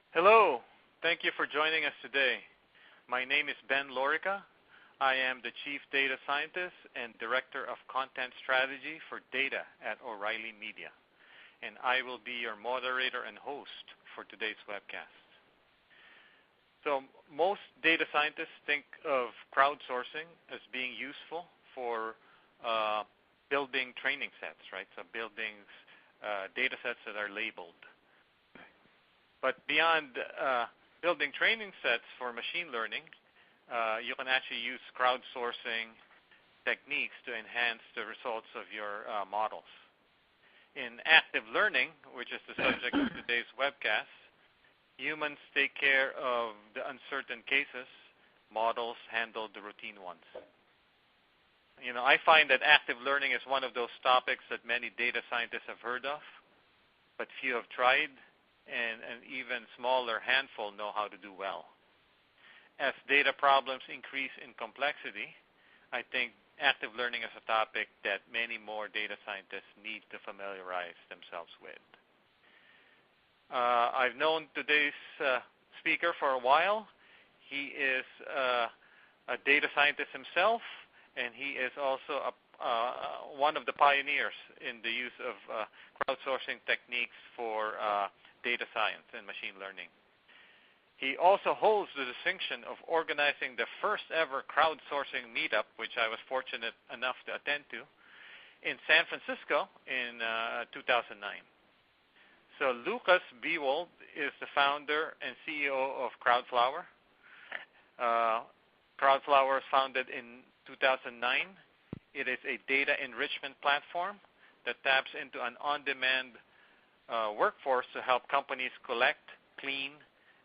Hello. Thank you for joining us today. My name is Ben Lorica. I am the Chief Data Scientist and Director of Content Strategy for Data at O'Reilly Media, and I will be your moderator and host for today's webcast. So most data scientists think of crowdsourcing as being useful for building training sets, right? So building data sets that are labeled. But beyond building training sets for machine learning, you can actually use crowdsourcing techniques to enhance the results of your models. In active learning, which is the subject of today's webcast, humans take care of the uncertain cases. Models handle the routine ones. You know, I find that active learning is one of those topics that many data scientists have heard of, but few have tried, and an even smaller handful know how to do well. As data problems increase in complexity, I think active learning is a topic that many more data scientists need to familiarize themselves with. I've known today's speaker for a while. He is a data scientist himself, and he is also one of the pioneers in the use of crowdsourcing techniques for data science and machine learning. He also holds the distinction of organizing the first ever crowdsourcing meetup, which I was fortunate enough to attend to, in San Francisco in 2009. So Lucas Bewold is the founder and CEO of Crowdflower. Crowdflower was founded in 2009. It is a data enrichment platform that taps into an on-demand workforce to help companies collect, clean,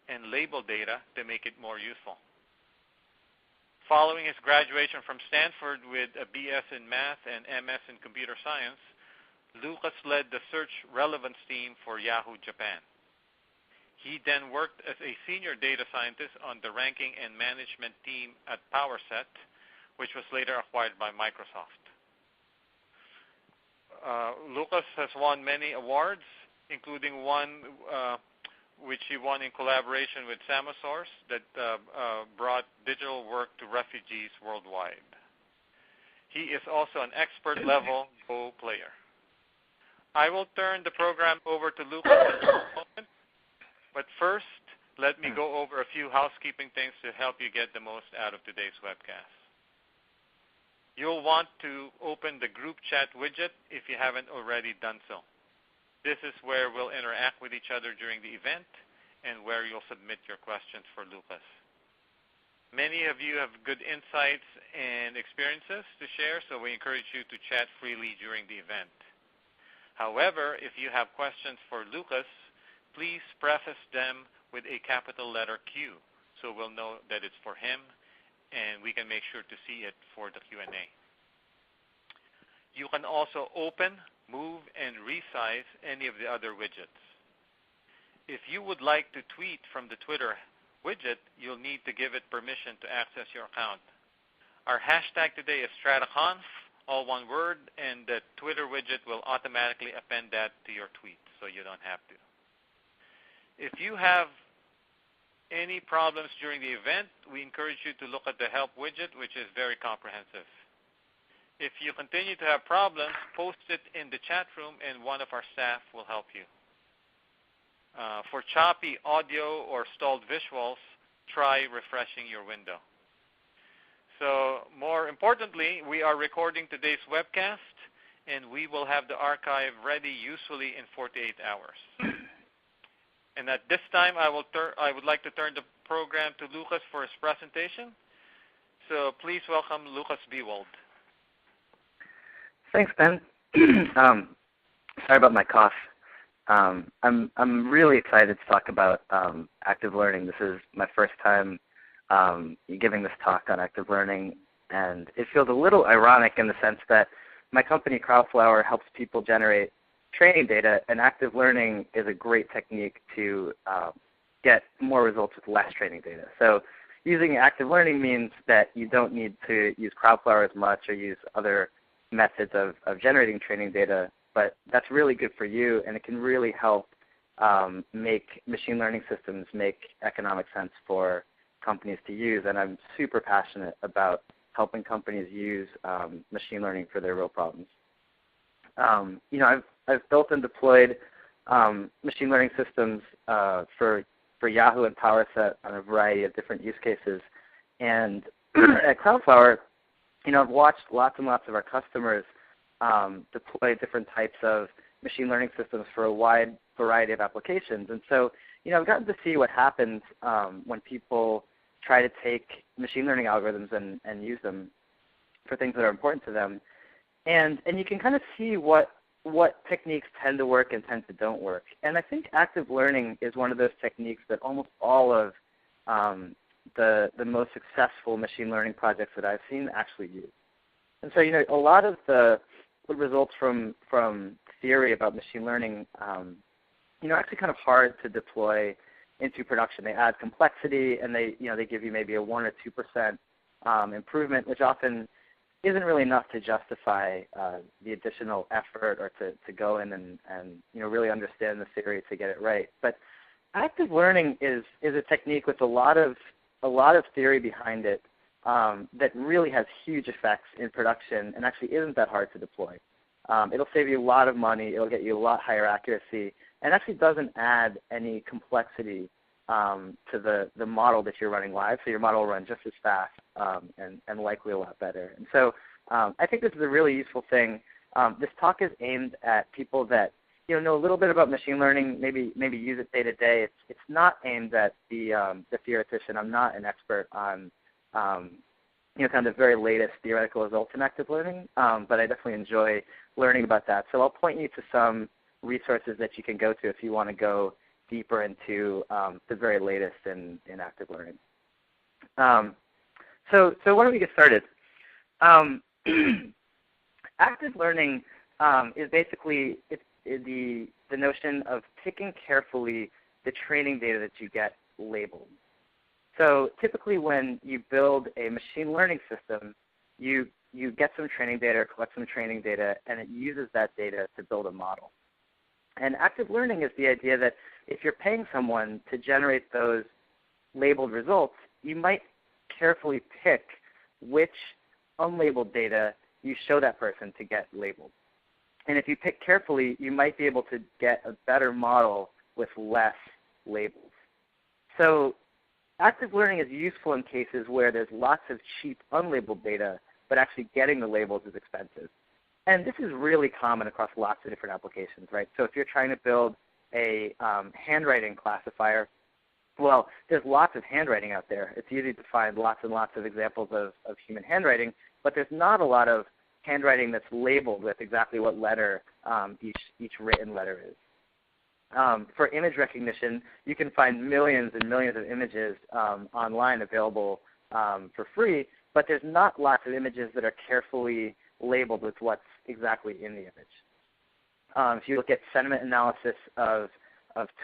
and label data to make it more useful. Following his graduation from Stanford with a BS in math and MS in computer science, Lucas led the search relevance team for Yahoo Japan. He then worked as a senior data scientist on the ranking and management team at PowerSet, which was later acquired by Microsoft. Lucas has won many awards, including one which he won in collaboration with Samasource that brought digital work to refugees worldwide. He is also an expert-level Go player. I will turn the program over to Lucas in a moment, but first, let me go over a few housekeeping things to help you get the most out of today's webcast. You'll want to open the group chat widget if you haven't already done so. This is where we'll interact with each other during the event and where you'll submit your questions for Lucas. Many of you have good insights and experiences to share, so we encourage you to chat freely during the event. However, if you have questions for Lucas, please preface them with a capital letter Q, so we'll know that it's for him, and we can make sure to see it for the Q&A. You can also open, move, and resize any of the other widgets. If you would like to tweet from the Twitter widget, you'll need to give it permission to access your account. Our hashtag today is StrataConf, all one word, and the Twitter widget will automatically append that to your tweet, so you don't have to. If you have any problems during the event, we encourage you to look at the help widget, which is very comprehensive. If you continue to have problems, post it in the chat room, and one of our staff will help you. For choppy audio or stalled visuals, try refreshing your window. So more importantly, we are recording today's webcast, and we will have the archive ready usually in 48 hours. And at this time, I would like to turn the program to Lucas for his presentation. So please welcome Lucas Bewold. Thanks, Ben. Sorry about my cough. I'm really excited to talk about active learning. This is my first time giving this talk on active learning, and it feels a little ironic in the sense that my company, Crowdflower, helps people generate training data, and active learning is a great technique to get more results with less training data. So using active learning means that you don't need to use Crowdflower as much or use other methods of generating training data, but that's really good for you, and it can really help make machine learning systems make economic sense for companies to use, and I'm super passionate about helping companies use machine learning for their real problems. I've built and deployed machine learning systems for Yahoo and PowerSet on a variety of different use cases. And at Cloudflower, I've watched lots and lots of our customers deploy different types of machine learning systems for a wide variety of applications. And so, I've gotten to see what happens when people try to take machine learning algorithms and use them for things that are important to them. And you can kind of see what techniques tend to work and tend to don't work. And I think active learning is one of those techniques that almost all of the most successful machine learning projects that I've seen actually use. And so, a lot of the results from theory about machine learning, actually kind of hard to deploy into production. They add complexity, and they give you maybe a 1 or 2% improvement, which often isn't really enough to justify the additional effort or to go in and really understand the theory to get it right. But active learning is a technique with a lot of theory behind it that really has huge effects in production and actually isn't that hard to deploy. It'll save you a lot of money. It'll get you a lot higher accuracy, and actually doesn't add any complexity to the model that you're running live. So your model will run just as fast and likely a lot better. And so I think this is a really useful thing. This talk is aimed at people that know a little bit about machine learning, maybe use it day to day. It's not aimed at the theoretician. I'm not an expert on kind of the very latest theoretical results in active learning, but I definitely enjoy learning about that. So I'll point you to some resources that you can go to if you want to go deeper into the very latest in active learning. So why don't we get started? Active learning is basically the notion of picking carefully the training data that you get labeled. So typically when you build a machine learning system, you get some training data or collect some training data, and it uses that data to build a model. And active learning is the idea that if you're paying someone to generate those labeled results, you might carefully pick which unlabeled data you show that person to get labeled. And if you pick carefully, you might be able to get a better model with less labels. So active learning is useful in cases where there's lots of cheap unlabeled data, but actually getting the labels is expensive. And this is really common across lots of different applications, right? So if you're trying to build a handwriting classifier, well, there's lots of handwriting out there. It's easy to find lots and lots of examples of human handwriting, but there's not a lot of handwriting that's labeled with exactly what letter each written letter is. For image recognition, you can find millions and millions of images online available for free, but there's not lots of images that are carefully labeled with what's exactly in the image. If you look at sentiment analysis of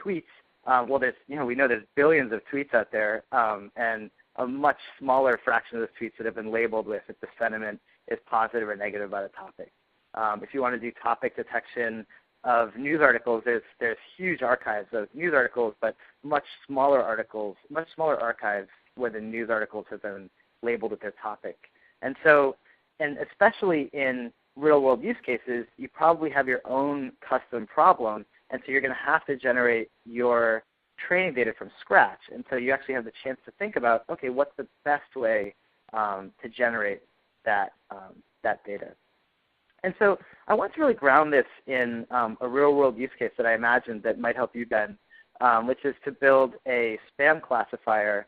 tweets, well, we know there's billions of tweets out there, and a much smaller fraction of those tweets that have been labeled with if the sentiment is positive or negative about a topic. If you want to do topic detection of news articles, there's huge archives of news articles, but much smaller archives where the news articles have been labeled with their topic. And so, and especially in real-world use cases, you probably have your own custom problem, and so you're going to have to generate your training data from scratch. And so you actually have the chance to think about, okay, what's the best way to generate that data? And so I want to really ground this in a real-world use case that I imagined that might help you, Ben, which is to build a spam classifier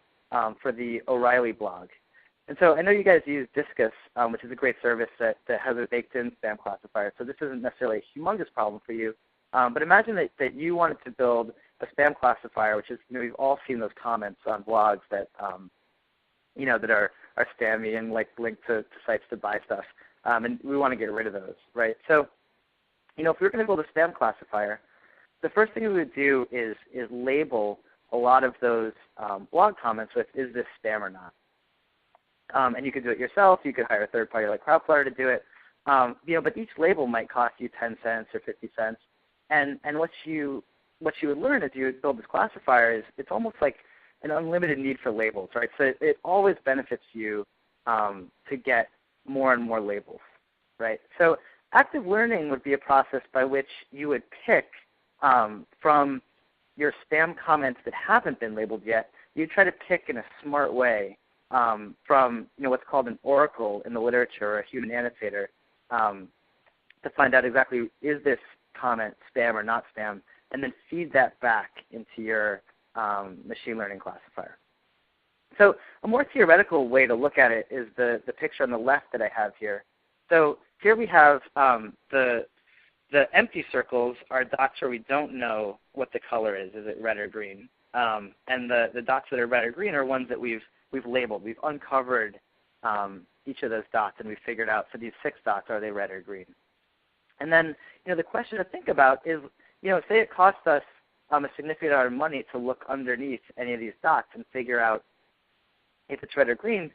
for the O'Reilly blog. And so I know you guys use Discus, which is a great service that has a baked-in spam classifier. So this isn't necessarily a humongous problem for you. But imagine that you wanted to build a spam classifier, which is, we've all seen those comments on blogs that, that are spammy and link to sites to buy stuff. And we want to get rid of those, right? So, if we were going to build a spam classifier, the first thing we would do is label a lot of those blog comments with, is this spam or not? And you could do it yourself. You could hire a third party like Cloudflare to do it. But each label might cost you 10 cents or 50 cents. And what you what you would learn as you would build this classifier is it's almost like an unlimited need for labels, right? So it always benefits you to get more and more labels, right? So active learning would be a process by which you would pick from your spam comments that haven't been labeled yet. You try to pick in a smart way from what's called an oracle in the literature, or a human annotator, to find out exactly, is this comment spam or not spam, and then feed that back into your machine learning classifier. So a more theoretical way to look at it is the picture on the left that I have here. So here we have the empty circles are dots where we don't know what the color is. Is it red or green? And the dots that are red or green are ones that we've labeled. We've uncovered each of those dots, and we've figured out for these 6 dots, are they red or green? And then the question to think about is, say it costs us a significant amount of money to look underneath any of these dots and figure out if it's red or green.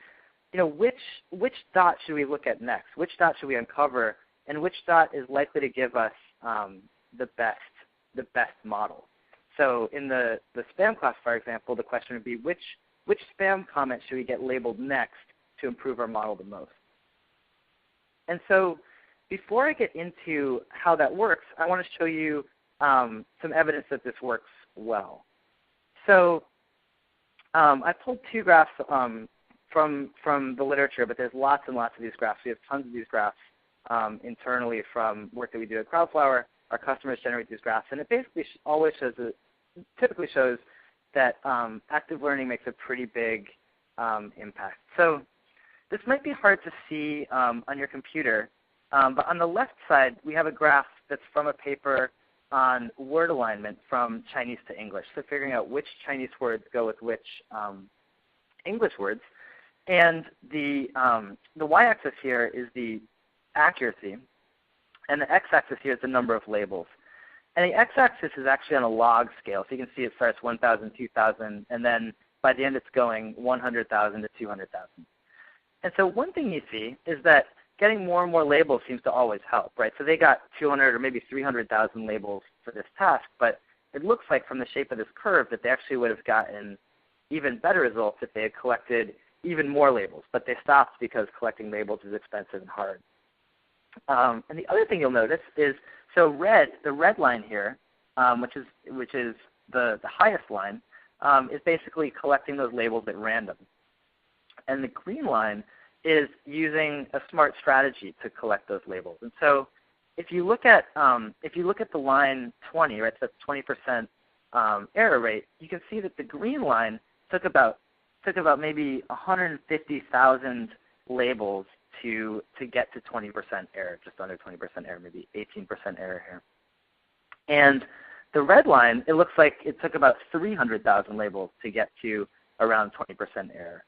Which dot should we look at next? Which dot should we uncover, and which dot is likely to give us the best model? So in the spam classifier example, the question would be, which spam comment should we get labeled next to improve our model the most? And so before I get into how that works, I want to show you some evidence that this works well. So I pulled 2 graphs from the literature, but there's lots and lots of these graphs. We have tons of these graphs internally from work that we do at Crowdflower. Our customers generate these graphs, and it basically typically shows that active learning makes a pretty big impact. So this might be hard to see on your computer, but on the left side, we have a graph that's from a paper on word alignment from Chinese to English, so figuring out which Chinese words go with which English words. And the y-axis here is the accuracy, and the x-axis here is the number of labels. And the x-axis is actually on a log scale, so you can see it starts 1,000, 2,000, and then by the end it's going 100,000 to 200,000. And so one thing you see is that getting more and more labels seems to always help, right? So they got 200 or maybe 300,000 labels for this task, but it looks like from the shape of this curve that they actually would have gotten even better results if they had collected even more labels, but they stopped because collecting labels is expensive and hard. And the other thing you'll notice is, so the red line here, which is the highest line, is basically collecting those labels at random. And the green line is using a smart strategy to collect those labels. And so if you look at the line 20, right, so that's 20% error rate, you can see that the green line took about maybe 150,000 labels to get to 20% error, just under 20% error, maybe 18% error here. And the red line, it looks like it took about 300,000 labels to get to around 20% error.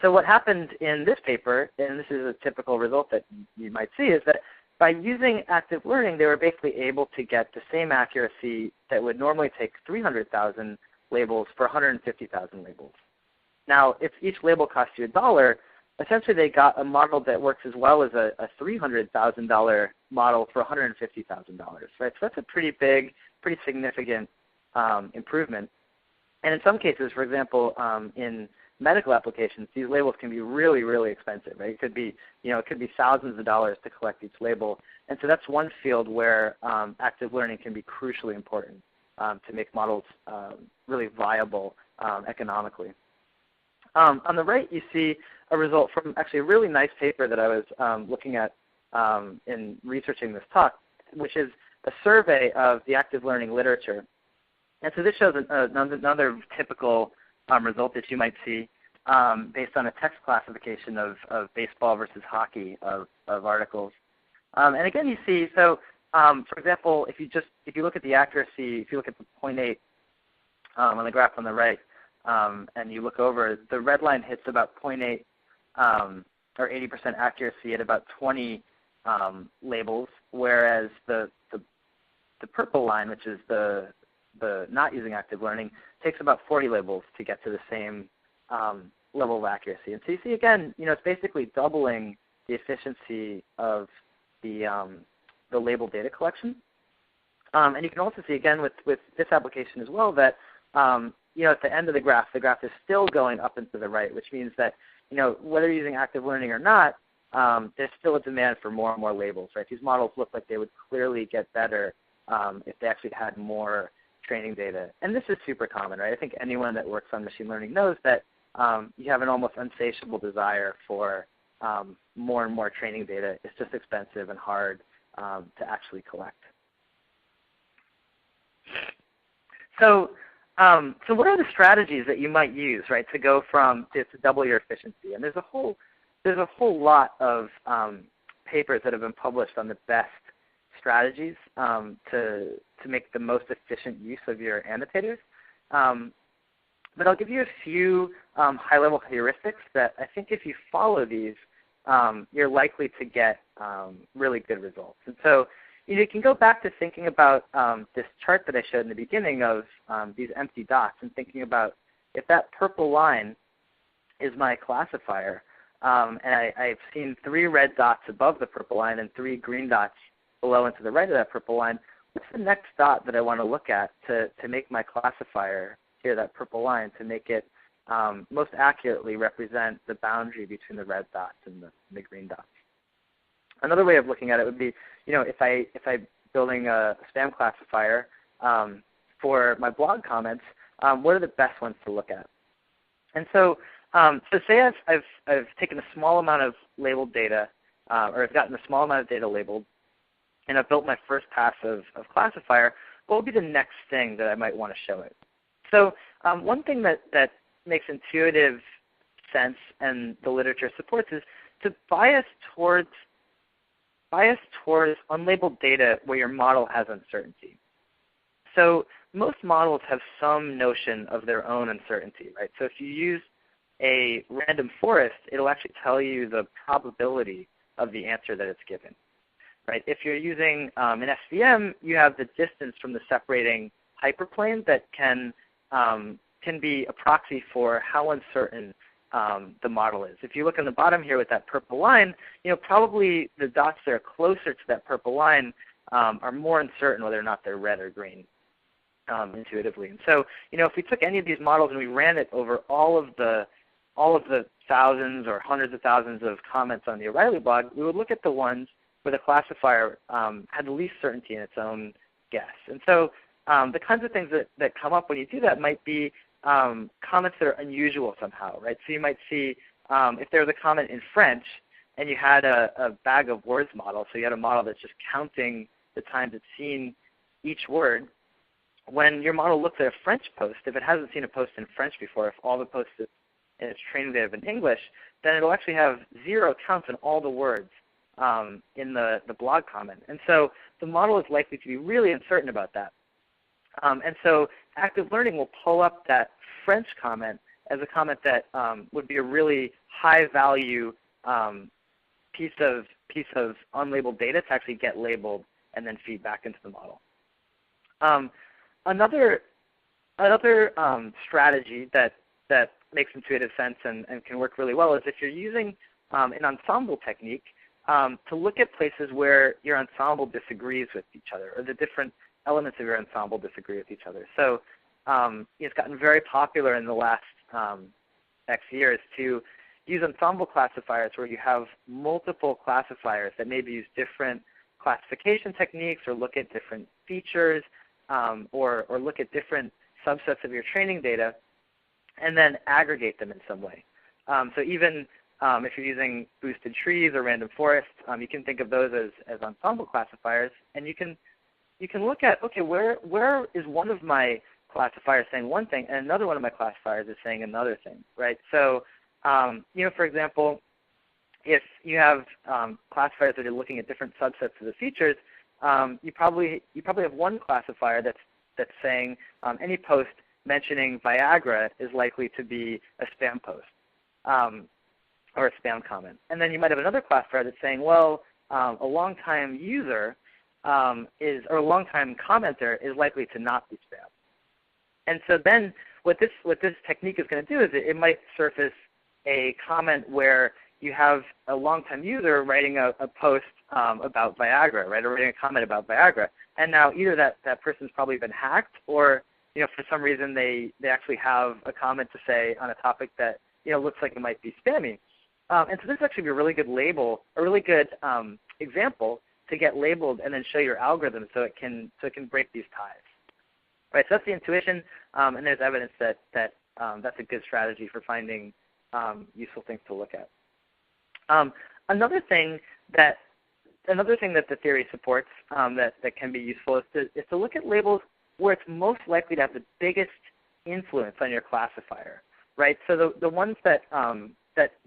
So what happened in this paper, and this is a typical result that you might see, is that by using active learning, they were basically able to get the same accuracy that would normally take 300,000 labels for 150,000 labels. Now, if each label costs you $1, essentially they got a model that works as well as a $300,000 model for $150,000, right? So that's a pretty big, pretty significant improvement. And in some cases, for example, in medical applications, these labels can be really, really expensive, right? It could be thousands of dollars to collect each label. And so that's one field where active learning can be crucially important to make models really viable economically. On the right, you see a result from actually a really nice paper that I was looking at in researching this talk, which is a survey of the active learning literature. And so this shows another typical result that you might see based on a text classification of baseball versus hockey of articles. And again, you see, so for example, if you look at the accuracy, if you look at the 0.8 on the graph on the right, and you look over, the red line hits about 0.8 or 80% accuracy at about 20 labels, whereas the purple line, which is the not using active learning, takes about 40 labels to get to the same level of accuracy. And so you see again, it's basically doubling the efficiency of the label data collection. And you can also see, again, with this application as well, that at the end of the graph is still going up and to the right, which means that whether you're using active learning or not, there's still a demand for more and more labels. Right? These models look like they would clearly get better if they actually had more training data. And this is super common, right? I think anyone that works on machine learning knows that you have an almost insatiable desire for more and more training data. It's just expensive and hard to actually collect. So what are the strategies that you might use, right, to go from to double your efficiency? And there's a whole lot of papers that have been published on the best strategies to make the most efficient use of your annotators. But I'll give you a few high-level heuristics that I think if you follow these, you're likely to get really good results. And so you can go back to thinking about this chart that I showed in the beginning of these empty dots and thinking about if that purple line is my classifier, and I've seen 3 red dots above the purple line and 3 green dots below and to the right of that purple line, what's the next dot that I want to look at to make my classifier here, that purple line, to make it most accurately represent the boundary between the red dots and the green dots? Another way of looking at it would be, if I'm building a spam classifier for my blog comments, what are the best ones to look at? And so say I've taken a small amount of labeled data, or I've gotten a small amount of data labeled, and I've built my first pass of classifier. What would be the next thing that I might want to show it? So one thing that makes intuitive sense and the literature supports is to bias towards unlabeled data where your model has uncertainty. So most models have some notion of their own uncertainty, right? So if you use a random forest, it'll actually tell you the probability of the answer that it's given, right? If you're using an SVM, you have the distance from the separating hyperplane that can be a proxy for how uncertain the model is. If you look on the bottom here with that purple line, probably the dots that are closer to that purple line are more uncertain whether or not they're red or green intuitively. And so, if we took any of these models and we ran it over all of the thousands or hundreds of thousands of comments on the O'Reilly blog, we would look at the ones where the classifier had the least certainty in its own guess. And so the kinds of things that come up when you do that might be comments that are unusual somehow, right? So you might see if there was a comment in French and you had a bag of words model, so you had a model that's just counting the times it's seen each word. When your model looks at a French post, if it hasn't seen a post in French before, if all the posts in its training data have been English, then it'll actually have 0 counts in all the words in the blog comment. And so the model is likely to be really uncertain about that. And so active learning will pull up that French comment as a comment that would be a really high-value piece of unlabeled data to actually get labeled and then feed back into the model. Another strategy that makes intuitive sense and can work really well is if you're using an ensemble technique to look at places where your ensemble disagrees with each other, or the different elements of your ensemble disagree with each other. So it's gotten very popular in the last X years to use ensemble classifiers where you have multiple classifiers that maybe use different classification techniques or look at different features or look at different subsets of your training data and then aggregate them in some way. So even if you're using boosted trees or random forests, you can think of those as ensemble classifiers, and you can look at, okay, where is one of my classifiers saying one thing and another one of my classifiers is saying another thing, right? So, for example, if you have classifiers that are looking at different subsets of the features, you probably have one classifier that's saying any post mentioning Viagra is likely to be a spam post or a spam comment. And then you might have another classifier that's saying, well, a long-time user or a long-time commenter is likely to not be spam. And so then what this technique is going to do is it might surface a comment where you have a long-time user writing a post about Viagra, right, or writing a comment about Viagra. And now either that person's probably been hacked, or for some reason they actually have a comment to say on a topic that looks like it might be spammy. And so this is actually a really good label, a really good example to get labeled and then show your algorithm so it can break these ties. Right, so that's the intuition, and there's evidence that that's a good strategy for finding useful things to look at. Another thing that the theory supports that can be useful is to look at labels where it's most likely to have the biggest influence on your classifier, right? So the ones that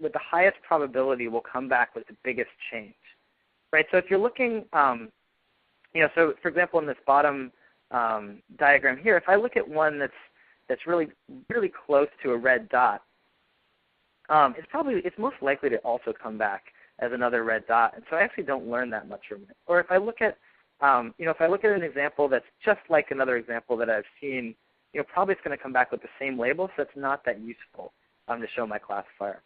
with the highest probability will come back with the biggest change, right? So if you're looking, so for example, in this bottom diagram here, if I look at one that's really really close to a red dot, it's most likely to also come back as another red dot, and so I actually don't learn that much from it. Or if I look at if I look at an example that's just like another example that I've seen, probably it's going to come back with the same label, so it's not that useful to show my classifier.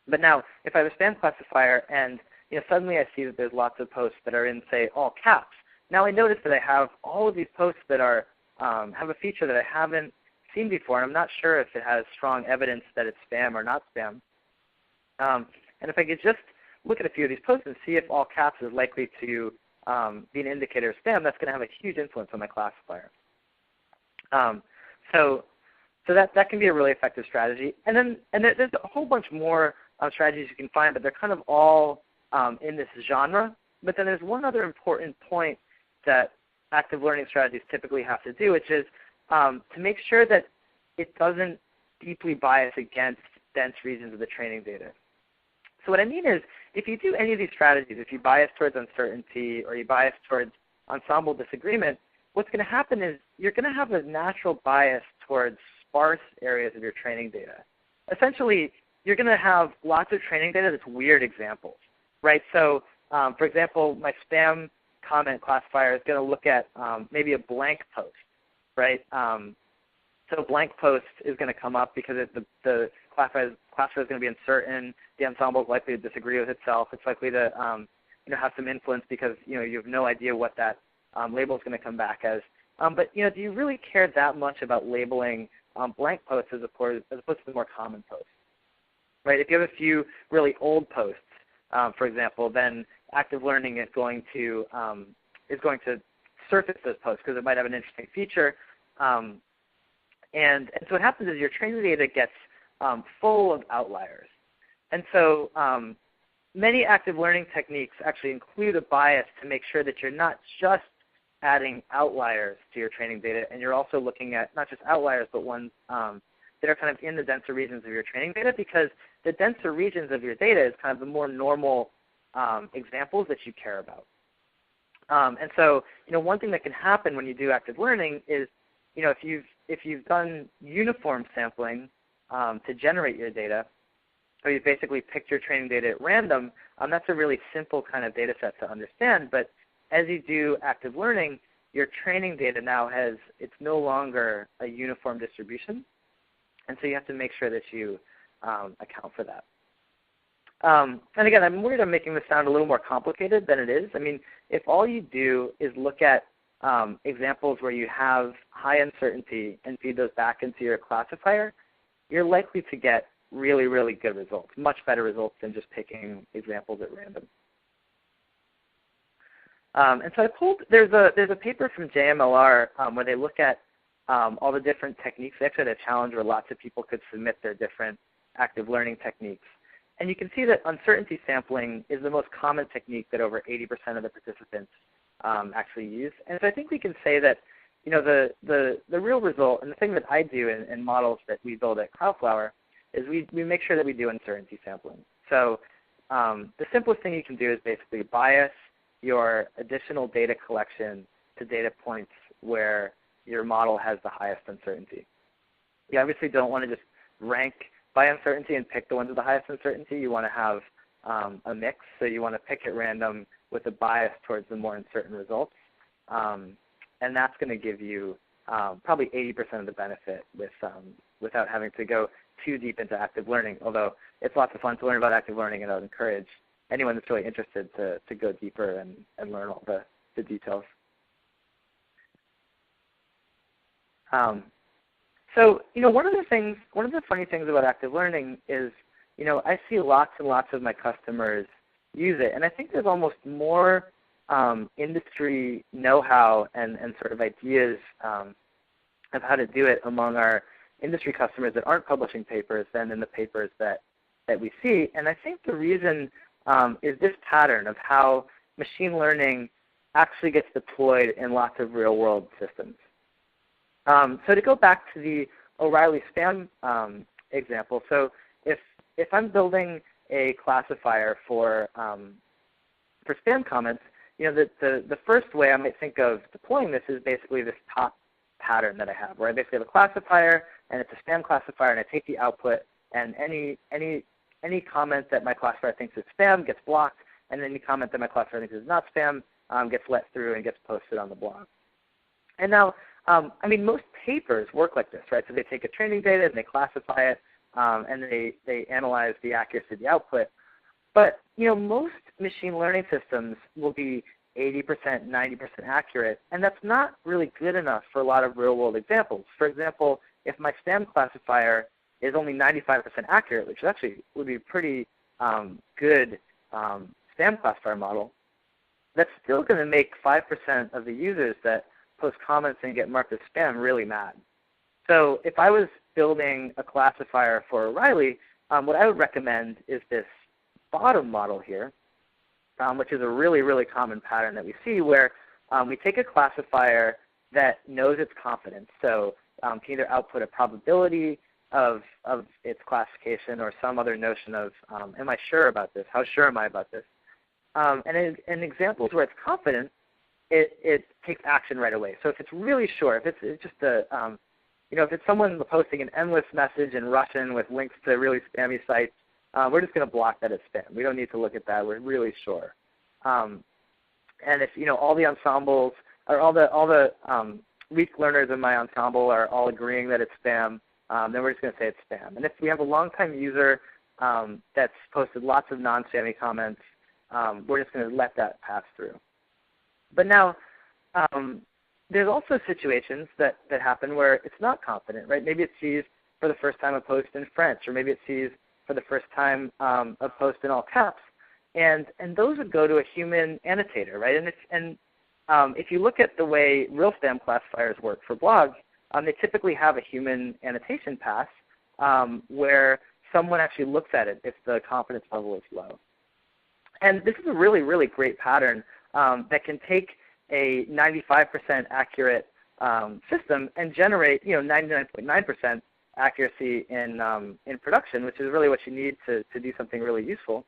But now, if I have a spam classifier and suddenly I see that there's lots of posts that are in, say, all caps, now I notice that I have all of these posts that are have a feature that I haven't seen before, and I'm not sure if it has strong evidence that it's spam or not spam. And if I could just look at a few of these posts and see if all caps is likely to be an indicator of spam, that's going to have a huge influence on my classifier. So that can be a really effective strategy. And there's a whole bunch more strategies you can find, but they're kind of all in this genre. But then there's one other important point that active learning strategies typically have to do, which is to make sure that it doesn't deeply bias against dense regions of the training data. So what I mean is, if you do any of these strategies, if you bias towards uncertainty or you bias towards ensemble disagreement, what's going to happen is you're going to have a natural bias towards sparse areas of your training data. Essentially, you're going to have lots of training data that's weird examples, right? So, for example, my spam comment classifier is going to look at maybe a blank post, right? So blank post is going to come up because the classifier is going to be uncertain. The ensemble is likely to disagree with itself. It's likely to have some influence because you have no idea what that label is going to come back as. But do you really care that much about labeling blank posts as opposed to the more common posts? Right? If you have a few really old posts, for example, then active learning is going to surface those posts because it might have an interesting feature. And so what happens is your training data gets full of outliers. And so many active learning techniques actually include a bias to make sure that you're not just adding outliers to your training data, and you're also looking at not just outliers, but ones that are kind of in the denser regions of your training data, because the denser regions of your data is kind of the more normal examples that you care about. And so, one thing that can happen when you do active learning is, if you've done uniform sampling to generate your data, or you've basically picked your training data at random, that's a really simple kind of data set to understand. But as you do active learning, your training data now it's no longer a uniform distribution. And so you have to make sure that you account for that. And again, I'm worried I'm making this sound a little more complicated than it is. I mean, if all you do is look at examples where you have high uncertainty and feed those back into your classifier, you're likely to get really, really good results, much better results than just picking examples at random. And so there's a paper from JMLR where they look at all the different techniques. They actually had a challenge where lots of people could submit their different active learning techniques. And you can see that uncertainty sampling is the most common technique that over 80% of the participants actually use. And so I think we can say that the real result, and the thing that I do in models that we build at Crowdflower, is we make sure that we do uncertainty sampling. So the simplest thing you can do is basically bias your additional data collection to data points where your model has the highest uncertainty. You obviously don't want to just rank by uncertainty and pick the ones with the highest uncertainty. You want to have a mix, so you want to pick at random with a bias towards the more uncertain results. And that's going to give you probably 80% of the benefit without having to go too deep into active learning, although it's lots of fun to learn about active learning, and I would encourage anyone that's really interested to go deeper and learn all the details. So, one of the funny things about active learning is, I see lots and lots of my customers use it, and I think there's almost more industry know-how and sort of ideas of how to do it among our industry customers that aren't publishing papers than in the papers that we see. And I think the reason is this pattern of how machine learning actually gets deployed in lots of real-world systems. So to go back to the O'Reilly spam example, so if I'm building a classifier for spam comments, the first way I might think of deploying this is basically this top pattern that I have, where I basically have a classifier, and it's a spam classifier, and I take the output, and any comment that my classifier thinks is spam gets blocked, and any comment that my classifier thinks is not spam gets let through and gets posted on the blog. And now, most papers work like this, right? So they take a training data and they classify it, and they analyze the accuracy of the output. But most machine learning systems will be 80%, 90% accurate, and that's not really good enough for a lot of real-world examples. For example, if my spam classifier is only 95% accurate, which actually would be a pretty good spam classifier model, that's still going to make 5% of the users that post comments and get marked as spam really mad. So if I was building a classifier for O'Reilly, what I would recommend is this bottom model here, which is a really, really common pattern that we see, where we take a classifier that knows its confidence, so can either output a probability of its classification or some other notion of, am I sure about this? How sure am I about this? And in examples where it's confident, it takes action right away. So if it's really sure, if it's just if it's someone posting an endless message in Russian with links to really spammy sites, we're just going to block that as spam. We don't need to look at that. We're really sure. And if all the ensembles or all the weak learners in my ensemble are all agreeing that it's spam, then we're just going to say it's spam. And if we have a long-time user that's posted lots of non-spammy comments, we're just going to let that pass through. But now, there's also situations that happen where it's not confident, right? Maybe it sees for the first time a post in French, or maybe it sees for the first time a post in all caps, and those would go to a human annotator, right? And if you look at the way real spam classifiers work for blogs, they typically have a human annotation pass where someone actually looks at it if the confidence level is low. And this is a really, really great pattern that can take a 95% accurate system and generate 99.9% accuracy in production, which is really what you need to do something really useful.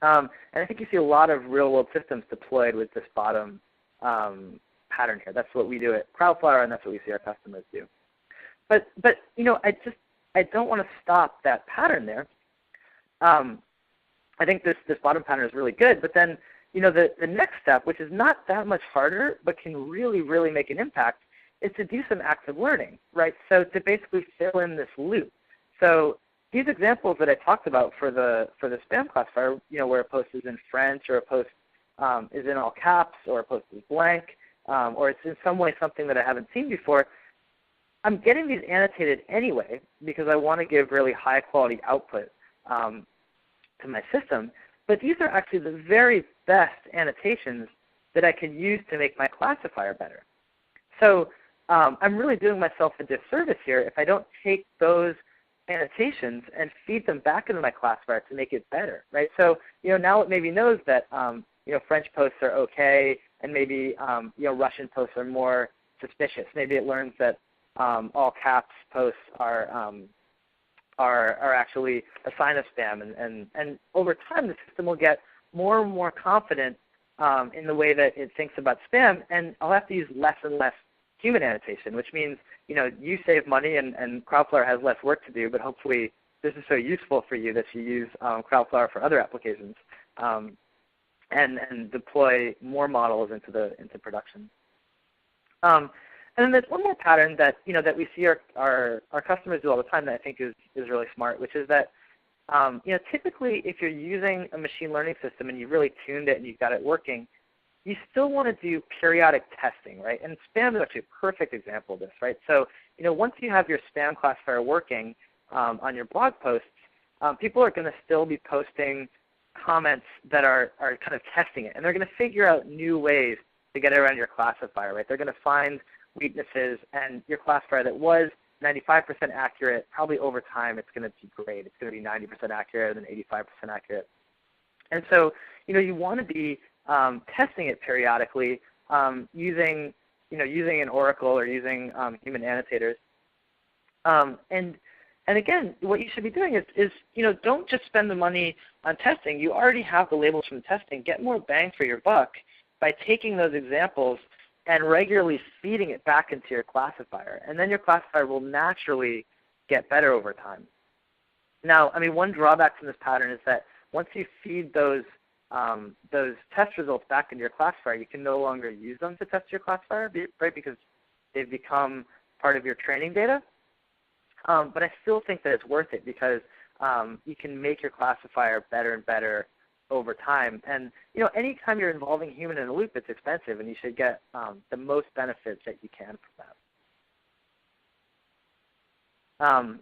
And I think you see a lot of real-world systems deployed with this bottom pattern here. That's what we do at Crowdflower, and that's what we see our customers do. But I don't want to stop that pattern there. I think this bottom pattern is really good, but then the next step, which is not that much harder but can really, really make an impact, is to do some active learning, right? So to basically fill in this loop. So these examples that I talked about for the spam classifier, where a post is in French, or a post is in all caps, or a post is blank, or it's in some way something that I haven't seen before, I'm getting these annotated anyway because I want to give really high quality output to my system. But these are actually the very best annotations that I can use to make my classifier better. So I'm really doing myself a disservice here if I don't take those annotations and feed them back into my classifier to make it better, right? So now it maybe knows that French posts are okay, and maybe Russian posts are more suspicious. Maybe it learns that all caps posts are actually a sign of spam, and over time the system will get more and more confident in the way that it thinks about spam, and I'll have to use less and less human annotation, which means you save money and Crowdflower has less work to do, but hopefully this is so useful for you that you use Crowdflower for other applications and deploy more models into production. And then there's one more pattern that that we see our customers do all the time that I think is really smart, which is that typically if you're using a machine learning system and you've really tuned it and you've got it working, you still want to do periodic testing, right? And spam is actually a perfect example of this, right? So, once you have your spam classifier working on your blog posts, people are going to still be posting comments that are kind of testing it, and they're going to figure out new ways to get around your classifier, right? They're going to find weaknesses, and your classifier that was 95% accurate, probably over time it's going to degrade. It's going to be 90% accurate and then 85% accurate. And so, you want to be testing it periodically using an oracle or using human annotators. And again, what you should be doing is don't just spend the money on testing. You already have the labels from testing. Get more bang for your buck by taking those examples and regularly feeding it back into your classifier. And then your classifier will naturally get better over time. Now, one drawback from this pattern is that once you feed those test results back into your classifier, you can no longer use them to test your classifier, right? Because they've become part of your training data. But I still think that it's worth it because you can make your classifier better and better over time. And anytime you're involving human in a loop, it's expensive, and you should get the most benefits that you can from that.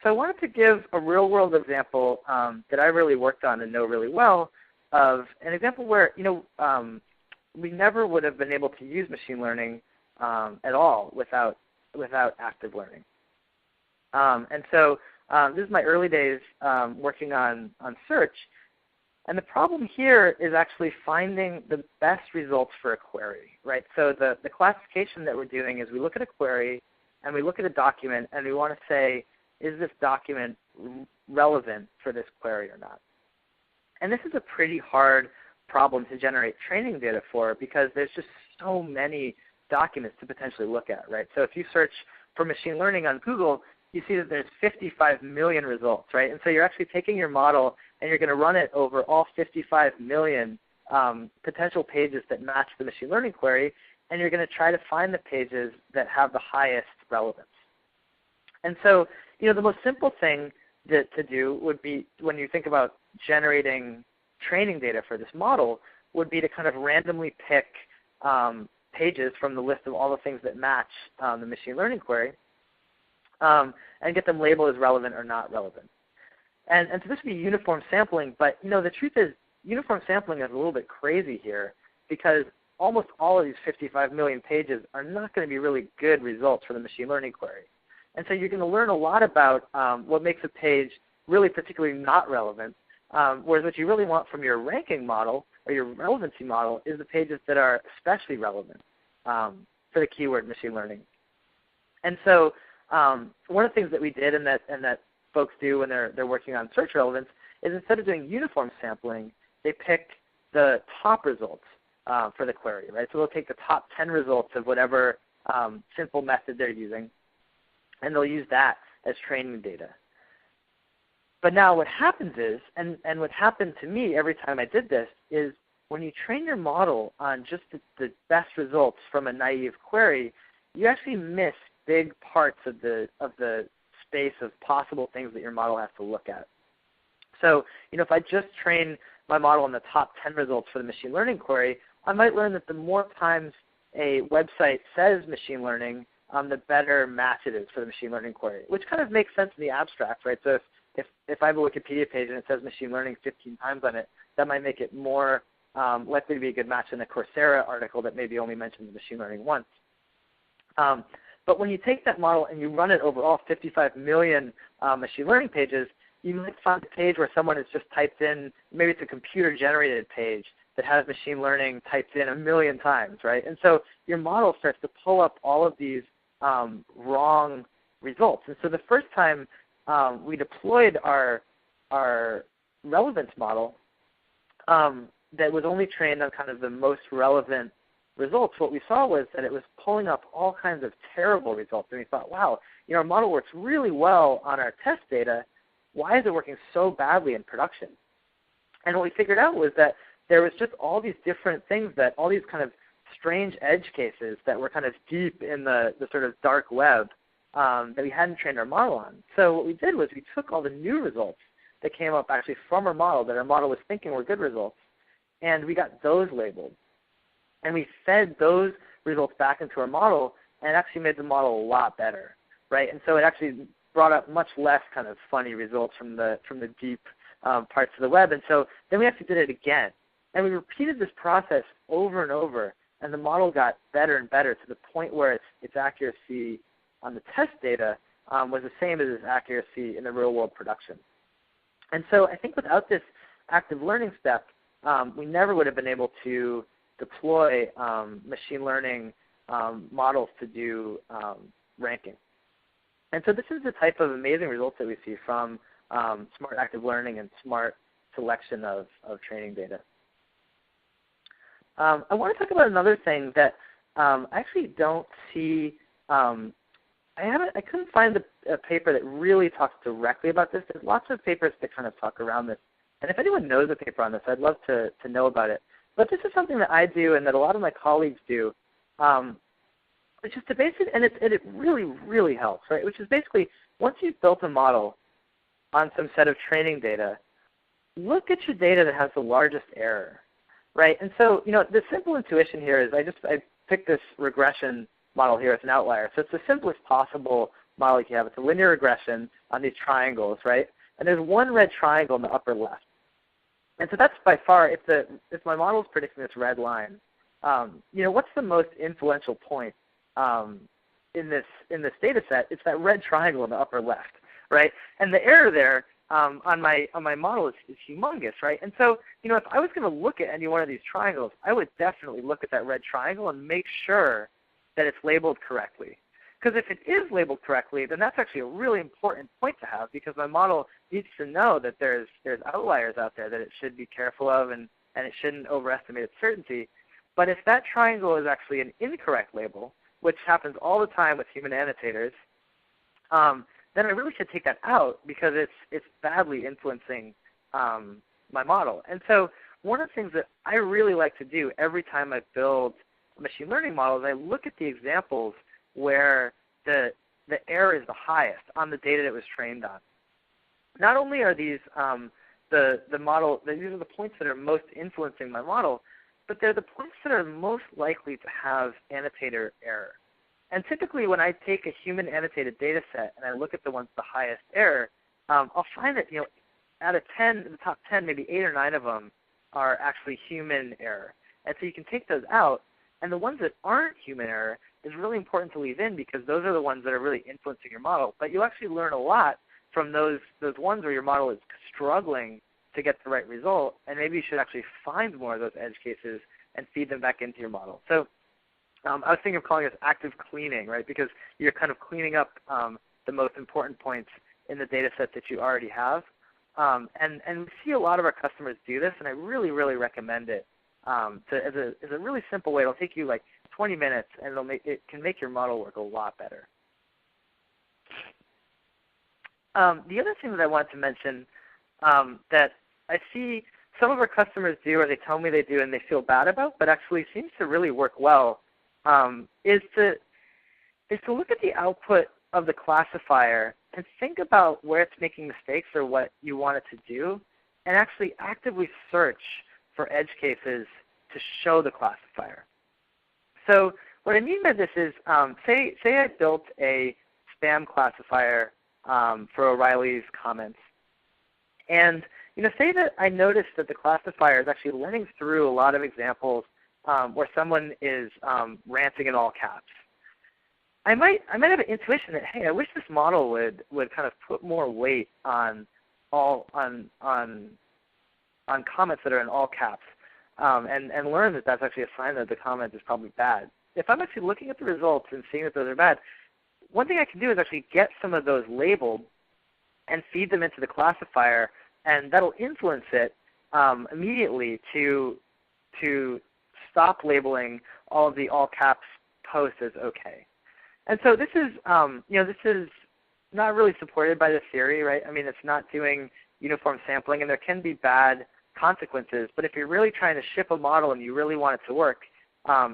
So I wanted to give a real-world example that I really worked on and know really well of an example where we never would have been able to use machine learning at all without active learning. And so this is my early days working on search. And the problem here is actually finding the best results for a query, right? So the classification that we're doing is we look at a query and we look at a document and we want to say, is this document relevant for this query or not? And this is a pretty hard problem to generate training data for because there's just so many documents to potentially look at, right? So if you search for machine learning on Google, you see that there's 55 million results, right? And so you're actually taking your model and you're going to run it over all 55 million potential pages that match the machine learning query, and you're going to try to find the pages that have the highest relevance. And so, the most simple thing to do would be, when you think about generating training data for this model, would be to kind of randomly pick pages from the list of all the things that match the machine learning query, and get them labeled as relevant or not relevant. And so this would be uniform sampling, but the truth is uniform sampling is a little bit crazy here because almost all of these 55 million pages are not going to be really good results for the machine learning query. And so you're going to learn a lot about what makes a page really particularly not relevant, whereas what you really want from your ranking model or your relevancy model is the pages that are especially relevant for the keyword machine learning. And so one of the things that we did and that folks do when they're working on search relevance is instead of doing uniform sampling, they pick the top results for the query, right? So they'll take the top 10 results of whatever simple method they're using, and they'll use that as training data. But now what happens is, and what happened to me every time I did this, is when you train your model on just the best results from a naive query, you actually miss big parts of the space of possible things that your model has to look at. So, if I just train my model on the top 10 results for the machine learning query, I might learn that the more times a website says machine learning, the better match it is for the machine learning query, which kind of makes sense in the abstract, right? So if I have a Wikipedia page and it says machine learning 15 times on it, that might make it more likely to be a good match than a Coursera article that maybe only mentions machine learning once. But when you take that model and you run it over all 55 million machine learning pages, you might find a page where someone has just typed in, maybe it's a computer-generated page that has machine learning typed in 1 million times, right? And so your model starts to pull up all of these wrong results. And so the first time we deployed our relevance model that was only trained on kind of the most relevant results, what we saw was that it was pulling up all kinds of terrible results. And we thought, wow, our model works really well on our test data. Why is it working so badly in production? And what we figured out was that there was just all these different things, that all these kind of strange edge cases that were kind of deep in the sort of dark web that we hadn't trained our model on. So what we did was we took all the new results that came up actually from our model that our model was thinking were good results, and we got those labeled. And we fed those results back into our model, and it actually made the model a lot better, right? And so it actually brought up much less kind of funny results from the deep parts of the web. And so then we actually did it again. And we repeated this process over and over, and the model got better and better to the point where its accuracy on the test data was the same as its accuracy in the real-world production. And so I think without this active learning step, we never would have been able to deploy machine learning models to do ranking. And so this is the type of amazing results that we see from smart active learning and smart selection of training data. I want to talk about another thing that I actually don't see. I couldn't find a paper that really talks directly about this. There's lots of papers that kind of talk around this. And if anyone knows a paper on this, I'd love to know about it. But this is something that I do and that a lot of my colleagues do, which is to basically, and it really, really helps, right? Which is basically, once you've built a model on some set of training data, look at your data that has the largest error. Right, and so the simple intuition here is I picked this regression model here as an outlier. So it's the simplest possible model you can have. It's a linear regression on these triangles, right? And there's one red triangle in the upper left. And so that's by far, if my model is predicting this red line, what's the most influential point in this data set? It's that red triangle in the upper left, right? And the error there on my model is humongous, right? And so, if I was going to look at any one of these triangles, I would definitely look at that red triangle and make sure that it's labeled correctly. Because if it is labeled correctly, then that's actually a really important point to have, because my model needs to know that there's outliers out there that it should be careful of, and it shouldn't overestimate its certainty. But if that triangle is actually an incorrect label, which happens all the time with human annotators, then I really should take that out, because it's badly influencing my model. And so one of the things that I really like to do every time I build a machine learning model is I look at the examples where the error is the highest on the data that was trained on. Not only are these the model, these are the points that are most influencing my model, but they're the points that are most likely to have annotator error. And typically when I take a human annotated data set and I look at the ones with the highest error, I'll find that out of 10, the top 10, maybe 8 or 9 of them are actually human error. And so you can take those out, and the ones that aren't human error is really important to leave in, because those are the ones that are really influencing your model. But you'll actually learn a lot from those ones where your model is struggling to get the right result, and maybe you should actually find more of those edge cases and feed them back into your model. So I was thinking of calling this active cleaning, right? Because you're kind of cleaning up the most important points in the data set that you already have. And we see a lot of our customers do this, and I really, really recommend it as a really simple way. It'll take you like 20 minutes, and it can make your model work a lot better. The other thing that I wanted to mention that I see some of our customers do, or they tell me they do and they feel bad about, but actually seems to really work well, is to look at the output of the classifier and think about where it's making mistakes or what you want it to do, and actually actively search for edge cases to show the classifier. So what I mean by this is, say I built a spam classifier for O'Reilly's comments, and say that I noticed that the classifier is actually learning through a lot of examples where someone is ranting in all caps. I might have an intuition that, hey, I wish this model would kind of put more weight on comments that are in all caps, and learn that that's actually a sign that the comment is probably bad. If I'm actually looking at the results and seeing that those are bad, one thing I can do is actually get some of those labeled and feed them into the classifier, and that'll influence it immediately to stop labeling all of the all caps posts as okay. And so this is this is not really supported by the theory, right? I mean, it's not doing uniform sampling, and there can be bad consequences. But if you're really trying to ship a model and you really want it to work,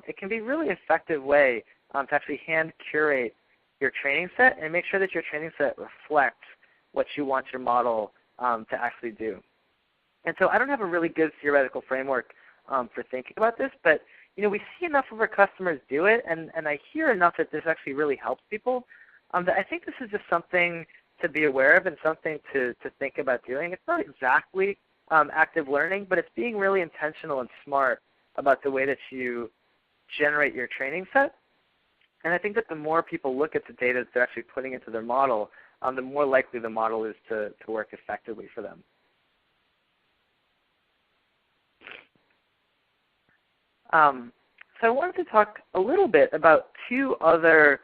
it can be a really effective way to actually hand curate your training set and make sure that your training set reflects what you want your model to actually do. And so I don't have a really good theoretical framework for thinking about this, but we see enough of our customers do it, and I hear enough that this actually really helps people, that I think this is just something to be aware of and something to think about doing. It's not exactly active learning, but it's being really intentional and smart about the way that you generate your training set. And I think that the more people look at the data that they're actually putting into their model, the more likely the model is to work effectively for them. So I wanted to talk a little bit about two other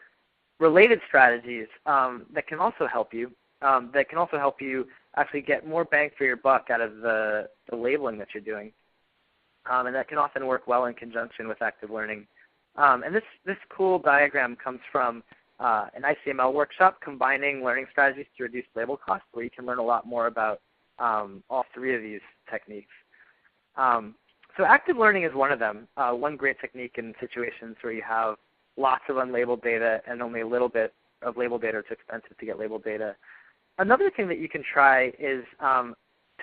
related strategies that can also help you, actually get more bang for your buck out of the labeling that you're doing. And that can often work well in conjunction with active learning. And this cool diagram comes from an ICML workshop combining learning strategies to reduce label costs, where you can learn a lot more about all three of these techniques. So active learning is one of them, one great technique in situations where you have lots of unlabeled data and only a little bit of labeled data. It's expensive to get labeled data. Another thing that you can try is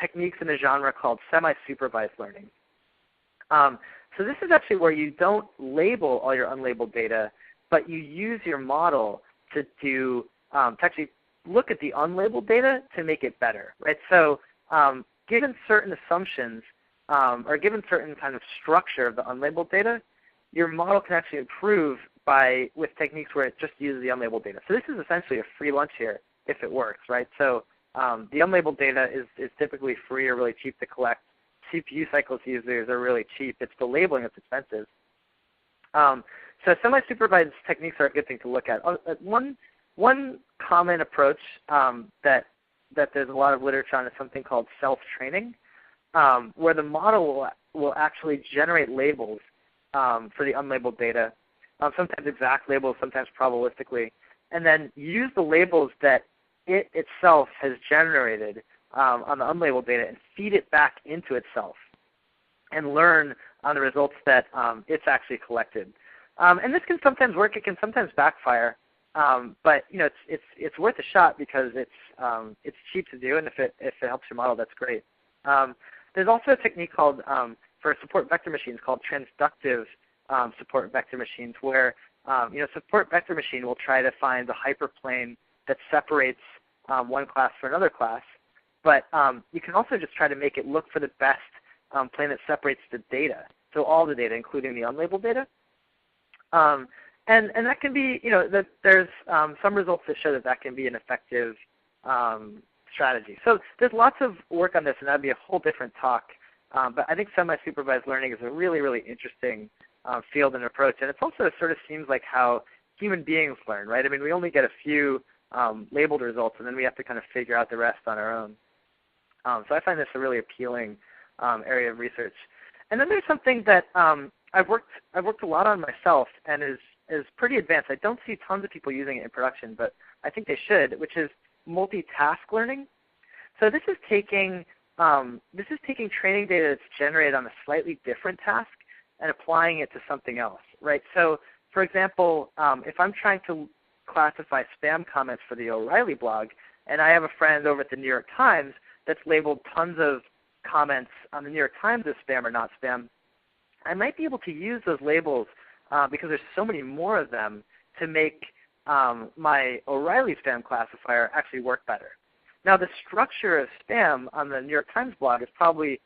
techniques in a genre called semi-supervised learning. So this is actually where you don't label all your unlabeled data, but you use your model to actually look at the unlabeled data to make it better, right? So given certain assumptions, or given certain kind of structure of the unlabeled data, your model can actually improve with techniques where it just uses the unlabeled data. So this is essentially a free lunch here if it works, right? So the unlabeled data is typically free or really cheap to collect. CPU cycles users are really cheap. It's the labeling that's expensive. So semi-supervised techniques are a good thing to look at. One common approach that there's a lot of literature on is something called self-training, where the model will actually generate labels for the unlabeled data, sometimes exact labels, sometimes probabilistically, and then use the labels that it itself has generated on the unlabeled data and feed it back into itself and learn on the results that it's actually collected. And this can sometimes work. It can sometimes backfire. But it's worth a shot because it's cheap to do, and if it helps your model, that's great. There's also a technique called for support vector machines called transductive support vector machines, where support vector machine will try to find the hyperplane that separates one class from another class. But you can also just try to make it look for the best plane that separates the data, so all the data, including the unlabeled data. And that can be, there's some results that show that can be an effective strategy. So there's lots of work on this, and that would be a whole different talk. But I think semi-supervised learning is a really, really interesting field and approach. And it also sort of seems like how human beings learn, right? I mean, we only get a few labeled results, and then we have to kind of figure out the rest on our own. So I find this a really appealing area of research. And then there's something that I've worked a lot on myself and is pretty advanced. I don't see tons of people using it in production, but I think they should, which is multitask learning. So this is taking training data that's generated on a slightly different task and applying it to something else, right? So for example, if I'm trying to classify spam comments for the O'Reilly blog, and I have a friend over at the New York Times that's labeled tons of comments on the New York Times as spam or not spam, I might be able to use those labels because there's so many more of them to make my O'Reilly spam classifier actually work better. Now the structure of spam on the New York Times blog is probably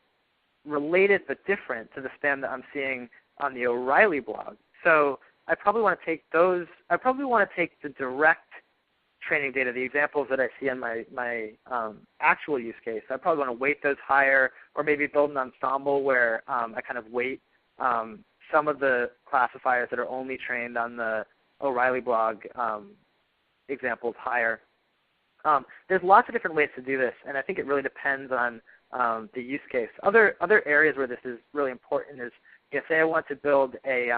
related but different to the spam that I'm seeing on the O'Reilly blog. So I probably want to take the direct training data, the examples that I see in my actual use case. I probably want to weight those higher, or maybe build an ensemble where I kind of weight some of the classifiers that are only trained on the O'Reilly blog examples higher. There's lots of different ways to do this, and I think it really depends on the use case. Other areas where this is really important is, say I want to build a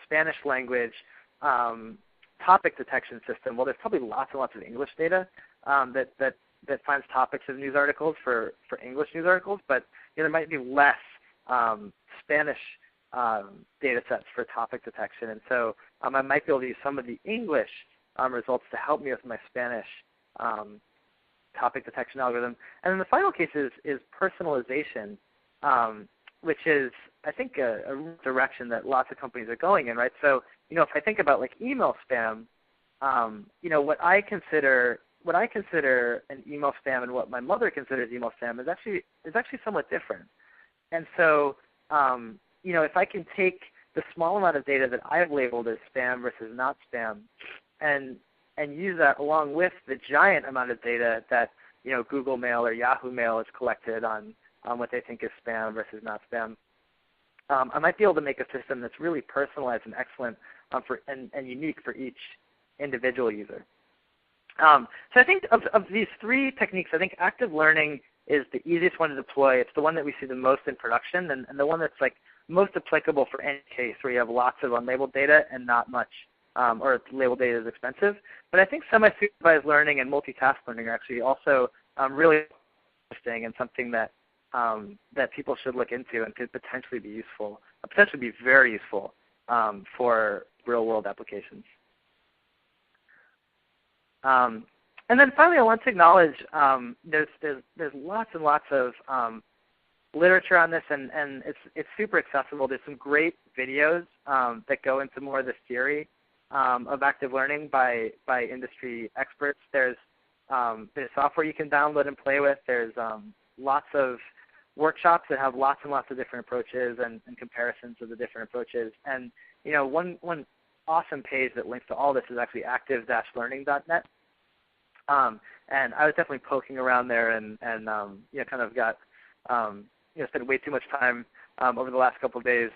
Spanish language topic detection system. Well, there's probably lots and lots of English data that finds topics of news articles for English news articles, but there might be less Spanish data sets for topic detection, and so I might be able to use some of the English results to help me with my Spanish topic detection algorithm. And then the final case is personalization, which is, I think, a direction that lots of companies are going in, right? So, if I think about like email spam, what I consider an email spam and what my mother considers email spam is actually somewhat different. And so, if I can take the small amount of data that I've labeled as spam versus not spam, and use that along with the giant amount of data that Google Mail or Yahoo Mail has collected on what they think is spam versus not spam, I might be able to make a system that's really personalized and excellent and unique for each individual user. So I think of these three techniques, I think active learning is the easiest one to deploy. It's the one that we see the most in production, and the one that's like most applicable for any case where you have lots of unlabeled data and not much, or labeled data is expensive. But I think semi-supervised learning and multitask learning are actually also really interesting and something that people should look into and could potentially be very useful for real-world applications. And then finally, I want to acknowledge there's lots and lots of literature on this, and it's super accessible. There's some great videos that go into more of this theory of active learning by industry experts. There's software you can download and play with. There's lots of workshops that have lots and lots of different approaches and comparisons of the different approaches. And one awesome page that links to all this is actually active-learning.net. And I was definitely poking around there and kind of got spent way too much time over the last couple of days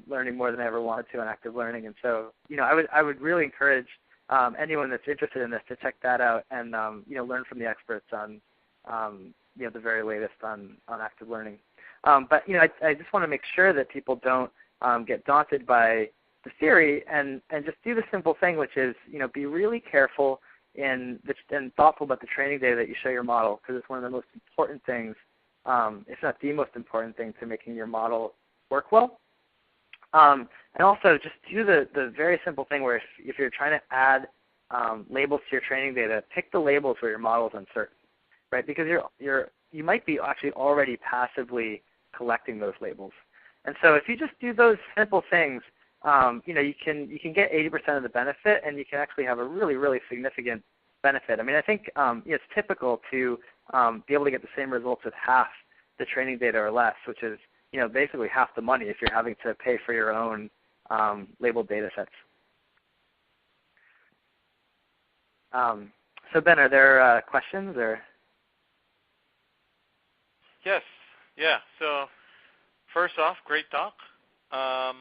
learning more than I ever wanted to on active learning. And so I would really encourage anyone that's interested in this to check that out and learn from the experts on the very latest on active learning. But I just want to make sure that people don't get daunted by the theory and just do the simple thing, which is be really careful and thoughtful about the training data that you show your model, because it's one of the most important things, if not the most important thing, to making your model work well. And also just do the very simple thing where if you're trying to add labels to your training data, pick the labels where your model is uncertain, right? Because you might be actually already passively collecting those labels. And so if you just do those simple things, you can get 80% of the benefit, and you can actually have a really, really significant benefit. I mean, I think it's typical to be able to get the same results with half the training data or less, which is basically half the money if you're having to pay for your own labeled data sets. So Ben, are there questions or? Yes. Yeah. So first off, great talk. A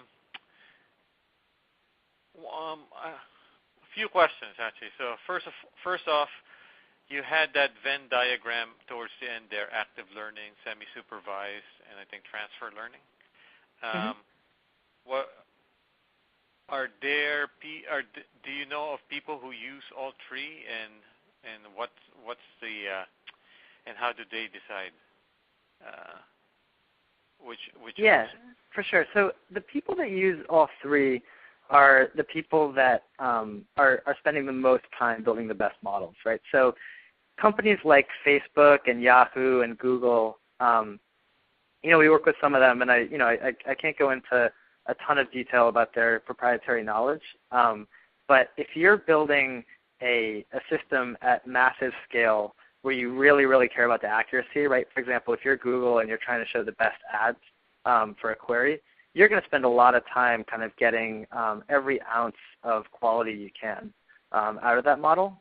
few questions, actually. So first off, you had that Venn diagram towards the end there: active learning, semi-supervised, and I think transfer learning. What are there? Do you know of people who use all three, and what's the and how do they decide which? Yeah, for sure. So the people that use all three are the people that are spending the most time building the best models, right? So companies like Facebook and Yahoo and Google, we work with some of them, and I can't go into a ton of detail about their proprietary knowledge. But if you're building a system at massive scale where you really, really care about the accuracy, right? For example, if you're Google and you're trying to show the best ads for a query, you're going to spend a lot of time kind of getting every ounce of quality you can out of that model.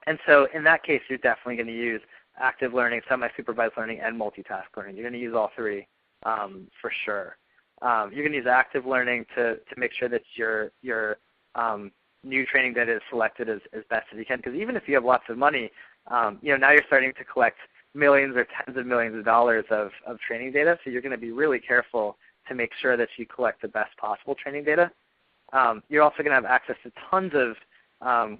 And so in that case, you're definitely going to use active learning, semi-supervised learning, and multitask learning. You're going to use all three for sure. You're going to use active learning to make sure that your new training data is selected as best as you can. Because even if you have lots of money, now you're starting to collect millions or tens of millions of dollars of training data. So you're going to be really careful to make sure that you collect the best possible training data. You're also going to have access to tons of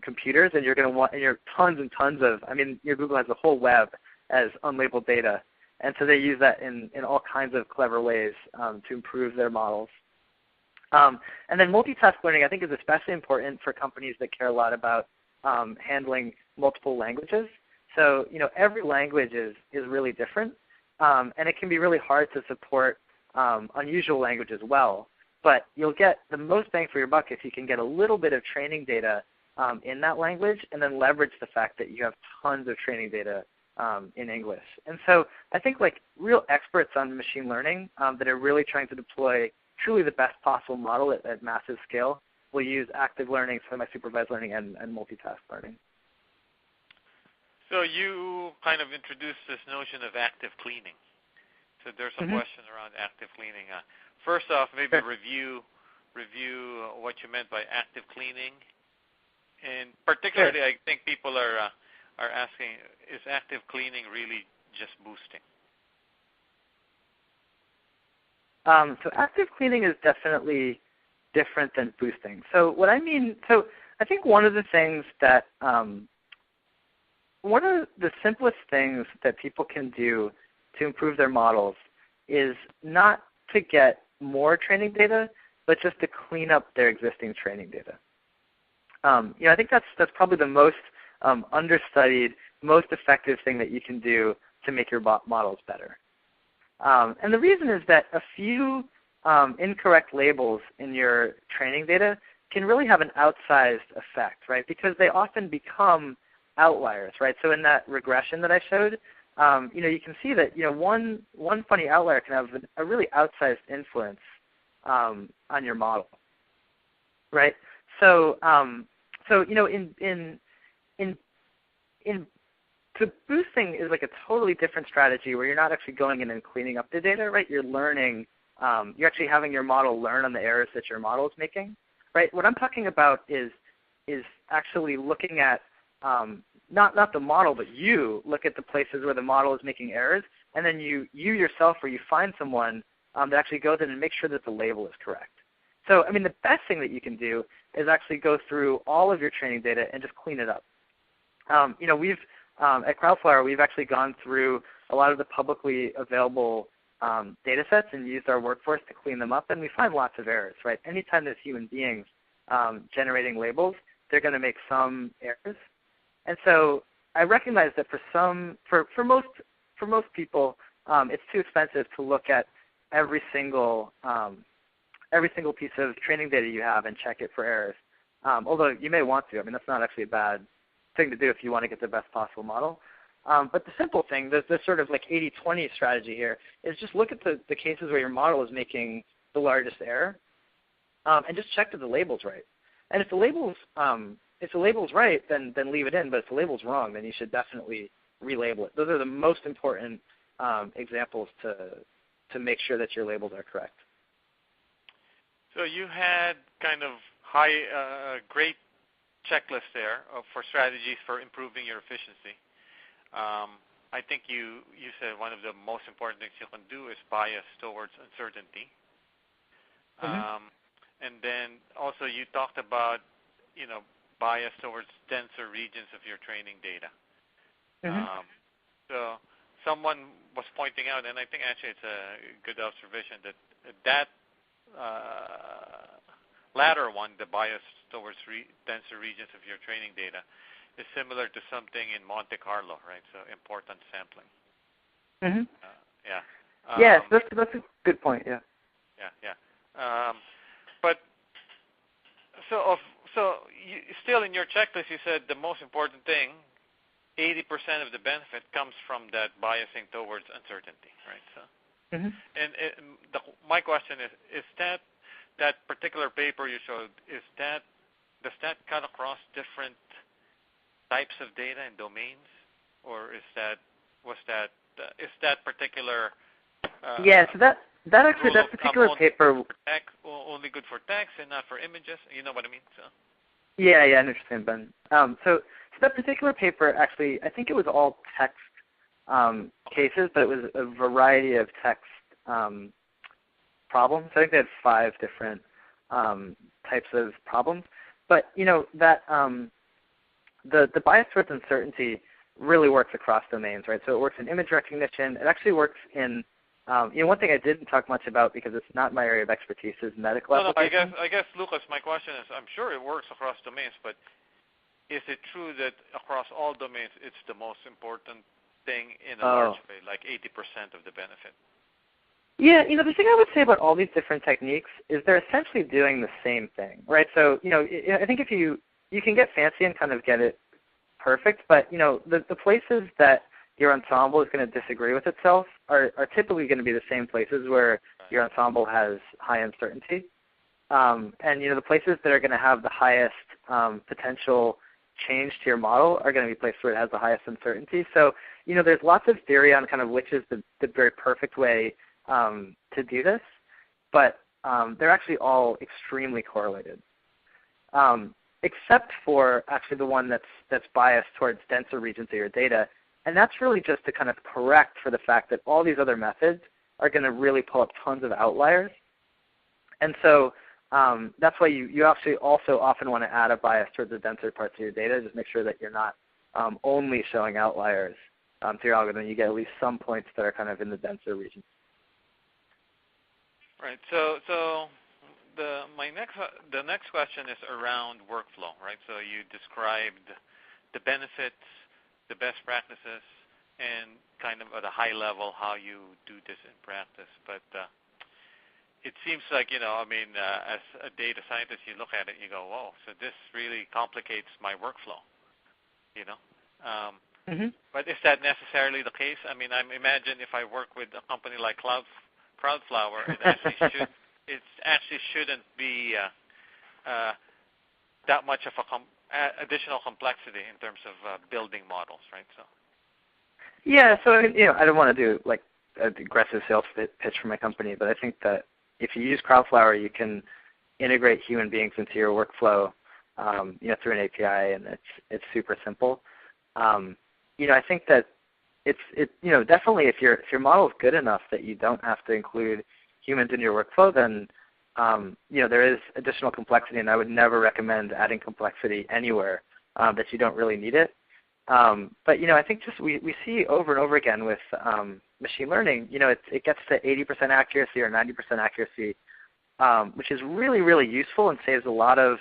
computers, and you're going to want tons and tons of. I mean, your Google has the whole web as unlabeled data, and so they use that in all kinds of clever ways to improve their models. And then multitask learning, I think, is especially important for companies that care a lot about handling multiple languages. So every language is really different, and it can be really hard to support unusual language as well. But you'll get the most bang for your buck if you can get a little bit of training data in that language and then leverage the fact that you have tons of training data in English. And so I think real experts on machine learning that are really trying to deploy truly the best possible model at massive scale will use active learning, semi-supervised learning, and multitask learning. So you kind of introduced this notion of active cleaning. So there's a question around active cleaning. First off, maybe review what you meant by active cleaning. And particularly, I think people are asking, is active cleaning really just boosting? So active cleaning is definitely different than boosting. So what I mean, I think one of the things that, one of the simplest things that people can do to improve their models is not to get more training data, but just to clean up their existing training data. I think that's probably the most understudied, most effective thing that you can do to make your models better. And the reason is that a few incorrect labels in your training data can really have an outsized effect, right? Because they often become outliers, right? So in that regression that I showed, you can see that one funny outlier can have a really outsized influence on your model, right? So so boosting is like a totally different strategy where you're not actually going in and cleaning up the data, right? You're learning, you're actually having your model learn on the errors that your model is making, right? What I'm talking about is actually looking at not the model, but you look at the places where the model is making errors, and then you yourself, or you find someone that actually goes in and makes sure that the label is correct. So, I mean, the best thing that you can do is actually go through all of your training data and just clean it up. We've at Crowdflower, we've actually gone through a lot of the publicly available data sets and used our workforce to clean them up, and we find lots of errors, right? Anytime there's human beings generating labels, they're going to make some errors. And so I recognize that for most people, it's too expensive to look at every single piece of training data you have and check it for errors. Although you may want to. I mean, that's not actually a bad thing to do if you want to get the best possible model. But the simple thing, this sort of like 80-20 strategy here, is just look at the cases where your model is making the largest error, and just check that the label's right. And if the label's right, then leave it in. But if the label's wrong, then you should definitely relabel it. Those are the most important examples to make sure that your labels are correct. So you had kind of great checklist there for strategies for improving your efficiency. I think you said one of the most important things you can do is bias towards uncertainty. And then also you talked about, bias towards denser regions of your training data. So someone was pointing out, and I think actually it's a good observation, that latter one, the bias towards denser regions of your training data, is similar to something in Monte Carlo, right? So importance sampling. Yes, that's a good point. Yeah. But so you, still in your checklist, you said the most important thing, 80% of the benefit comes from that biasing towards uncertainty, right? So, my question is that particular paper you showed, does that cut across different types of data and domains, or is that particular? So that particular paper only good for text and not for images. You know what I mean? So. Yeah, I understand, Ben. So that particular paper, actually, I think it was all text cases, but it was a variety of text problems. I think they had 5 different types of problems. But that the bias towards uncertainty really works across domains, right? So it works in image recognition. It actually works in one thing I didn't talk much about because it's not my area of expertise is medical applications. I guess, Lucas, my question is, I'm sure it works across domains, but is it true that across all domains it's the most important thing in a large way, like 80% of the benefit? Yeah, the thing I would say about all these different techniques is they're essentially doing the same thing, right? So, I think if you can get fancy and kind of get it perfect, but, the places that your ensemble is going to disagree with itself are typically going to be the same places where your ensemble has high uncertainty. And, the places that are going to have the highest potential change to your model are going to be places where it has the highest uncertainty. So, there's lots of theory on kind of which is the very perfect way to do this, but they're actually all extremely correlated, except for actually the one that's biased towards denser regions of your data, and that's really just to kind of correct for the fact that all these other methods are going to really pull up tons of outliers, and so that's why you actually also often want to add a bias towards the denser parts of your data. Just make sure that you're not only showing outliers to your algorithm. You get at least some points that are kind of in the denser regions. Right. So the next question is around workflow, right? So you described the benefits, the best practices, and kind of at a high level how you do this in practice. But it seems like, as a data scientist, you look at it, you go, whoa, so this really complicates my workflow, But is that necessarily the case? I imagine if I work with a company like Crowdflower, it actually shouldn't be that much of additional complexity in terms of building models, right? So. Yeah, so I don't want to do like an aggressive sales pitch for my company, but I think that if you use Crowdflower, you can integrate human beings into your workflow, through an API, and it's super simple. I think that it's definitely if your model is good enough that you don't have to include humans in your workflow, then there is additional complexity, and I would never recommend adding complexity anywhere that you don't really need it. But I think just we see over and over again with machine learning, it gets to 80% accuracy or 90% accuracy, which is really, really useful and saves a lot of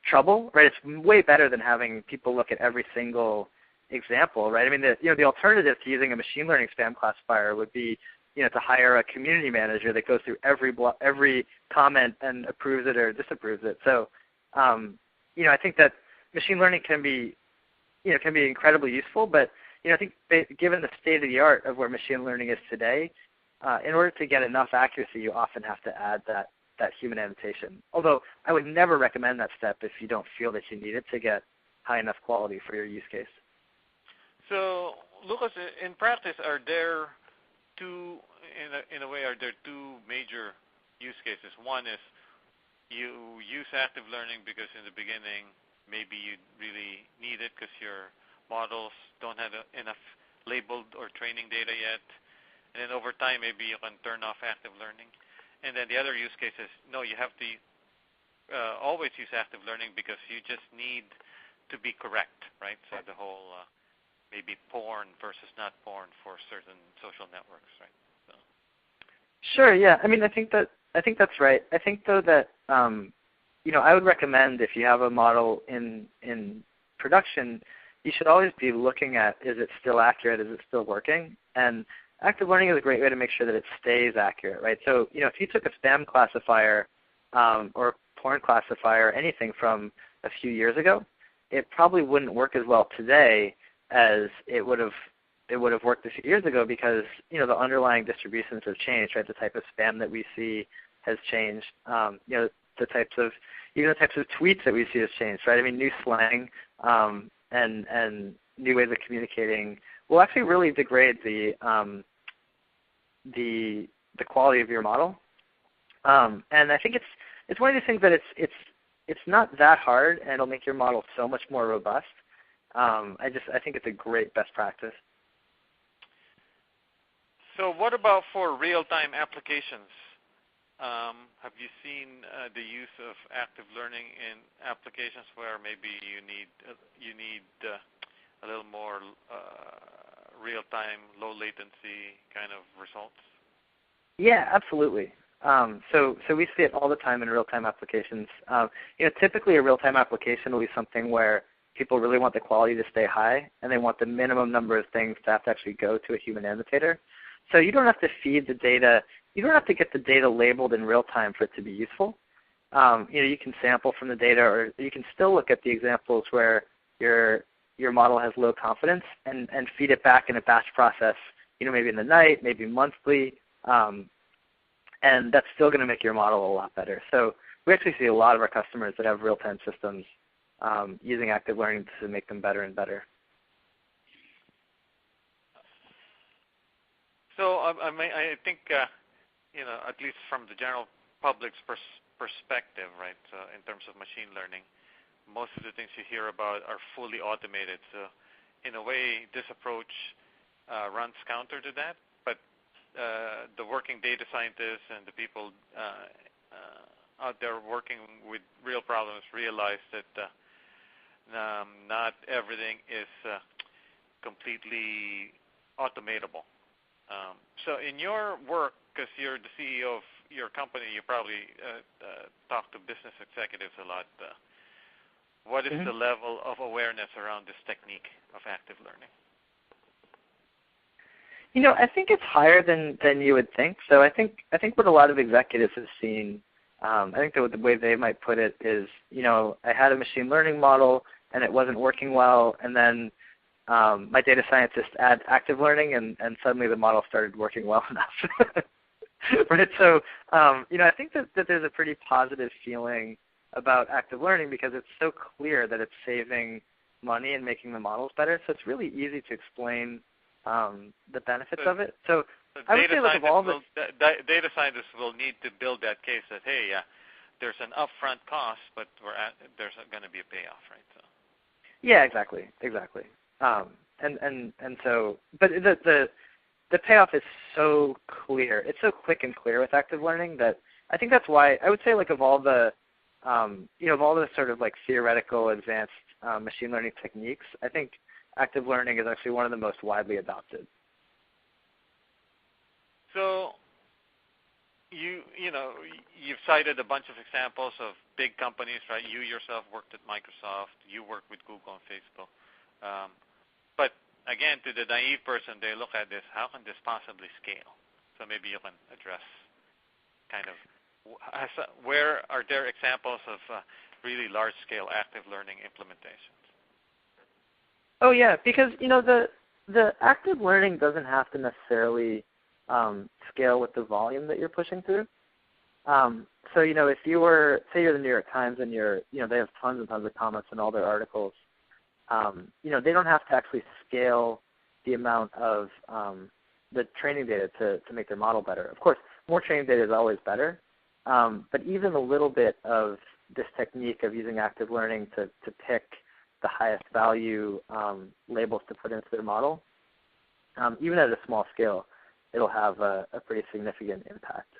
trouble, right? It's way better than having people look at every single example, right? The alternative to using a machine learning spam classifier would be, to hire a community manager that goes through every comment and approves it or disapproves it. So, I think that machine learning can be incredibly useful, but I think given the state of the art of where machine learning is today, in order to get enough accuracy, you often have to add that human annotation. Although I would never recommend that step if you don't feel that you need it to get high enough quality for your use case. So, Lucas, in practice, are there two major use cases? One is you use active learning because in the beginning maybe you really need it because your models don't have enough labeled or training data yet, and then over time maybe you can turn off active learning. And then the other use case is, no, you have to always use active learning because you just need to be correct, right? So the whole maybe porn versus not porn for certain social networks, right? So. Sure. Yeah. I think that's right. I think though that I would recommend if you have a model in production, you should always be looking at, is it still accurate? Is it still working? And active learning is a great way to make sure that it stays accurate, right? So if you took a spam classifier or porn classifier, anything from a few years ago, it probably wouldn't work as well today as it would have worked a few years ago because the underlying distributions have changed, right? The type of spam that we see has changed. The types of tweets that we see has changed, right? New slang and new ways of communicating will actually really degrade the quality of your model. And I think it's one of these things that it's not that hard, and it'll make your model so much more robust. I think it's a great best practice. So what about for real-time applications? Have you seen the use of active learning in applications where maybe you need a little more real-time, low latency kind of results? Yeah, absolutely. So we see it all the time in real-time applications. Typically a real-time application will be something where people really want the quality to stay high, and they want the minimum number of things to have to actually go to a human annotator. So you don't have to feed the data. You don't have to get the data labeled in real time for it to be useful. You can sample from the data, or you can still look at the examples where your model has low confidence and feed it back in a batch process, maybe in the night, maybe monthly, and that's still going to make your model a lot better. So we actually see a lot of our customers that have real-time systems using active learning to make them better and better. So I think, at least from the general public's perspective, right, so in terms of machine learning, most of the things you hear about are fully automated. So in a way, this approach runs counter to that. But the working data scientists and the people out there working with real problems realize that not everything is completely automatable. So in your work, because you're the CEO of your company, you probably talk to business executives a lot. What is the level of awareness around this technique of active learning? I think it's higher than you would think. So I think what a lot of executives have seen, I think the way they might put it is, I had a machine learning model and it wasn't working well, and then my data scientist add active learning, and suddenly the model started working well enough. Right? So I think that there's a pretty positive feeling about active learning because it's so clear that it's saving money and making the models better. So it's really easy to explain the benefits of it. So I would say, of all the data scientists will need to build that case that, hey, there's an upfront cost, but there's going to be a payoff, right? So. Yeah, exactly. And so, but the payoff is so clear. It's so quick and clear with active learning that I think that's why I would say, of all the of all the sort of theoretical advanced machine learning techniques, I think active learning is actually one of the most widely adopted. So you've cited a bunch of examples of big companies, right? You yourself worked at Microsoft. You worked with Google and Facebook. But again, to the naive person, they look at this, how can this possibly scale? So maybe you can address kind of where are there examples of really large-scale active learning implementations? Oh, yeah, because, the active learning doesn't have to necessarily scale with the volume that you're pushing through. So, if you were, say you're the New York Times and they have tons and tons of comments in all their articles, they don't have to actually scale the amount of the training data to make their model better. Of course, more training data is always better, but even a little bit of this technique of using active learning to pick the highest value labels to put into their model, even at a small scale, it'll have a pretty significant impact.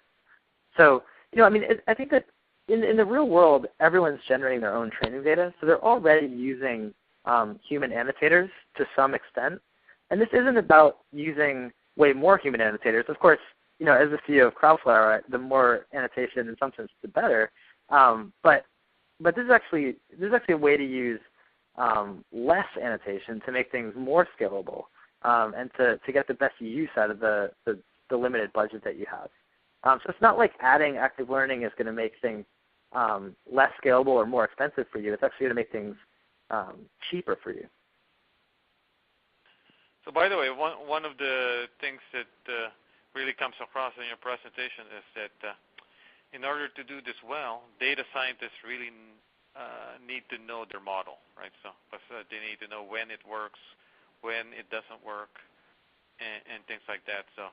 So, I think that in the real world, everyone's generating their own training data, so they're already using human annotators to some extent. And this isn't about using way more human annotators. Of course, as the CEO of Crowdflower, the more annotation in some sense, the better. But this is actually a way to use less annotation to make things more scalable and to get the best use out of the limited budget that you have. So it's not like adding active learning is going to make things less scalable or more expensive for you. It's actually going to make things cheaper for you. So by the way, one of the things that really comes across in your presentation is that in order to do this well, data scientists really need to know their model, right? So they need to know when it works, when it doesn't work, and things like that. So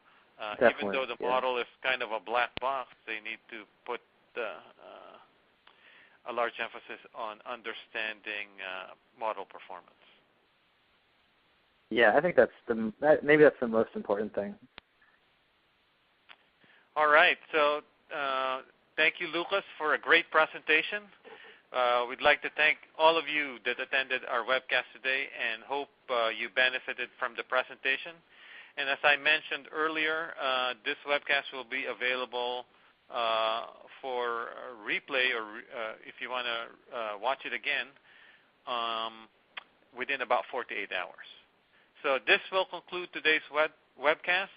even though the model is kind of a black box, they need to put a large emphasis on understanding model performance. Yeah, I think maybe that's the most important thing. All right. So thank you, Lucas, for a great presentation. We'd like to thank all of you that attended our webcast today and hope you benefited from the presentation. And as I mentioned earlier, this webcast will be available for replay, or if you want to watch it again, within about 48 hours. So this will conclude today's webcast.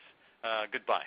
Goodbye.